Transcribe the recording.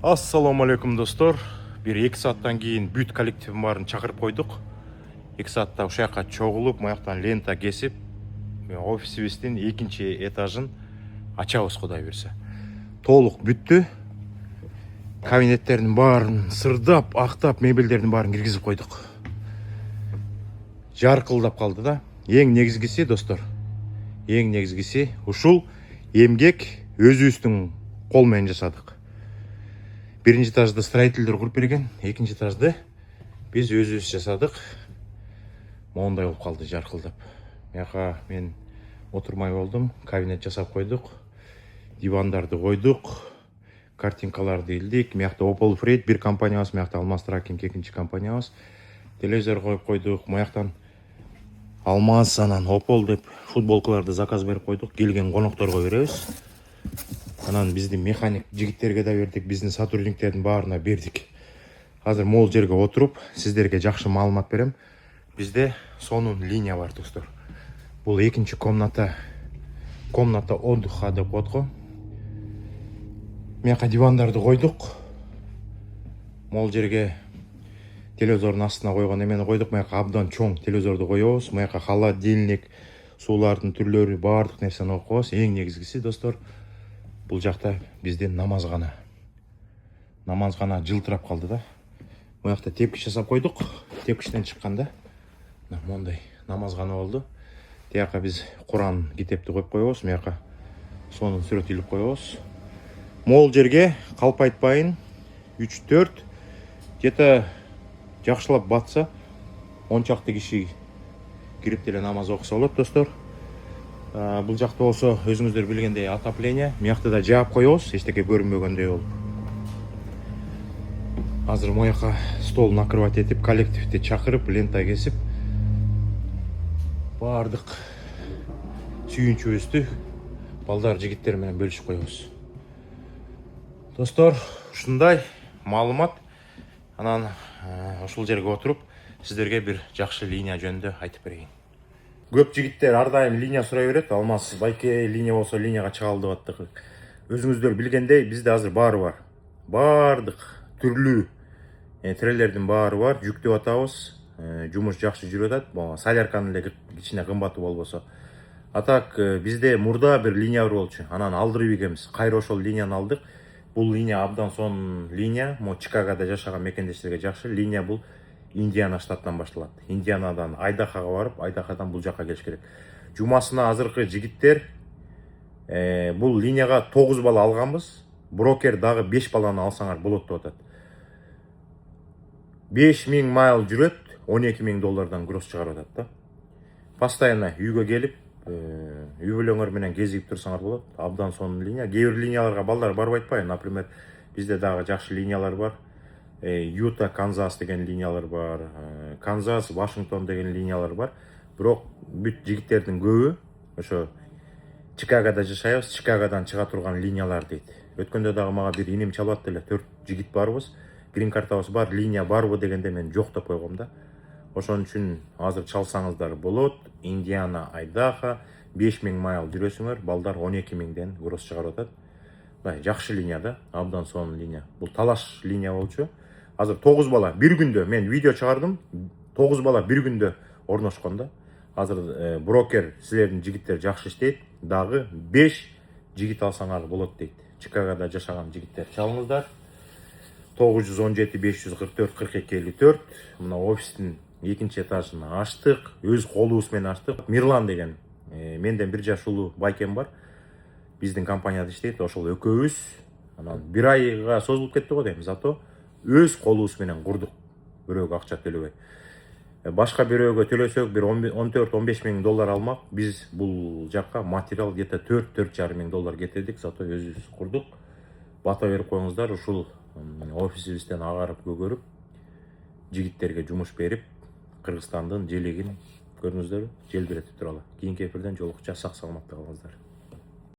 Ассаламу алейкум достор. Бир 2 сааттан кийин бүт коллективин баарын чакырып койдук. 2 саатта ушул жака чогулуп, маяктан лента кесип, офисибиздин 2-этажын ачабыз Кудай берсе. Толук бүттү. Кабинеттердин баарын сырдап, актап, мебелдердин баарын киргизип койдук. Жаркылдап калды да. Эң негизгиси достор, эң негизгиси ушул эмгек өзүбүздүн кол менен жасадык. Биринчи этажды строительдер куруп берген, экинчи этажды биз өзүбүз жасадык. Моундай болуп калды жаркылдап. Мияка мен отурмай болдум, кабинет жасап койдук, дивандарды койдук, картинкаларды илдик. Миякта Opel Freight бир компаниябыз, миякта Алмаз Тракинг экинчи компаниябыз. Телевизор коюп койдук, маяктан Алмаз анан Opel деп футболкаларды заказ берип койдук. Келген конокторго беребиз. Анан биздин механик жигиттерге да бердик, биздин сотрудниктердин баарына бердик. Азыр могул жерге отуруп, сиздерге жакшы маалымат берем. Бизде сонун линия бар достор. Бул экинчи комната отдыха деп коет го. Мияка дивандарды койдук. Могул жерге телевизордун астына койгон эмени койдук. Мияка абдан чоң телевизорду коебуз. Мияка холодильник, суулардын түрлөрү, баардык нерсени коебуз. Эң негизгиси достор, бул жакта биздин намазгана. Намазгана жылтырап калды да. Мыякта тепкич жасап койдук. Тепкичтен чыкканда мондай намазгана болду. Тияка биз Куран китепти коюп коебуз. Мияка сонун сүрөт илип коебуз. Могул жерге калп айтпайын 3-4 где-то жакшылап батса 10 чакты киши кирип деле намаз окуса болот достор. Бул жакта болсо өзүңүздөр билгендей отопление, миякта да жаап коебуз, эчтеке көрүнбөгөндөй болуп. Азыр мояка стол накрывать этип, коллективди чакырып, лента кесип, баардык сүйүнчүбүздү балдар, жигиттер менен бөлүшүп коебуз. Достор, ушундай маалымат. Анан ушул жерге отуруп, сиздерге бир жакшы линия жөнүндө айтып берейин. Көп жигиттер ар дайым линия сурай берет. Алмаз байке линия болсо линияга чыгалы деп аттык. Өзүңүздөр билгендей, бизде азыр баары бар. Баардык түрлүү трелердин баары бар. Жүктөп атабыз. Жумуш жакшы жүрүп атат. Солярканын эле кичине кымбаты болбосо. А так бизде мурда бир линия бар болчу. Анан алдырып ийгенбиз. Кайра ошол линияны алдык. Бул линия абдан сонун линия. Чикагода жашаган мекендештерге жакшы. Линия бул Индиана штатынан башталат. Индианадан Айдахага барып, Айдахадан бул жака келиш керек. Жумасына азыркы жигиттер бул линияга 9 бала алганбыз. Брокер дагы 5 баланы алсаңар болот деп атат. 5000 майл жүрөт, $12,000 гроз чыгарып атат да. Постоянно үйгө келип, үй бүлөңөр менен кезигип турсаңар болот. Абдан сонун линия. Кээ бир линияларга балдар барбай атпайбы. Например, бизде дагы жакшы линиялар бар. Юта, Канзас деген линиялар бар. Канзас, Вашингтон деген линиялар бар. Бирок бүт жигиттердин көбү ошо Чикагода жашайбыз, Чикагодан чыга турган линиялар дейт. Өткөндө дагы мага бир иним чалып атты эле, 4 жигит барбыз. Грин картабыз бар, линия барбы дегенде мен жок деп койгом да. Ошон үчүн азыр чалсаңыздар болот. Индиана, Айдаха 5000 майл жүрөсүңөр, балдар 12,000ден гроз чыгарып атат. Жакшы линия да, абдан сонун линия. Бул талаш линия болчу. Азыр 9 бала бир күндө, мен видео чыгардым, 9 бала бир күндө орношкон да. Азыр брокер силердин жигиттер жакшы иштейт, дагы 5 жигит алсаңар болот дейт. Чикагода жашаган жигиттер чалыңыздар. 917 544 42 54. Мына офистин экинчи этажын ачтык, өз колубуз менен ачтык. Мирлан деген менден 1 жаш улуу байкем бар. Биздин компанияда иштейт, ошол экөөбүз. Анан 1 айга созулуп кетти го дейм, зато өз колубуз менен курдук. Бирөөгө акча төлөбөй. Башка бирөөгө төлөсөк бир $14-15 миң алмак. Биз бул жакка материал где-то $4-4,5 миң кетирдик, зато өзүбүз курдук. Бата берип коюңуздар, ушул офисибизден агарып көгөрүп, жигиттерге жумуш берип, Кыргызстандын желегин көрүңүздөр, желбиретип туралы. Кийинки эфирден жолукча, сак саламатта калыңыздар.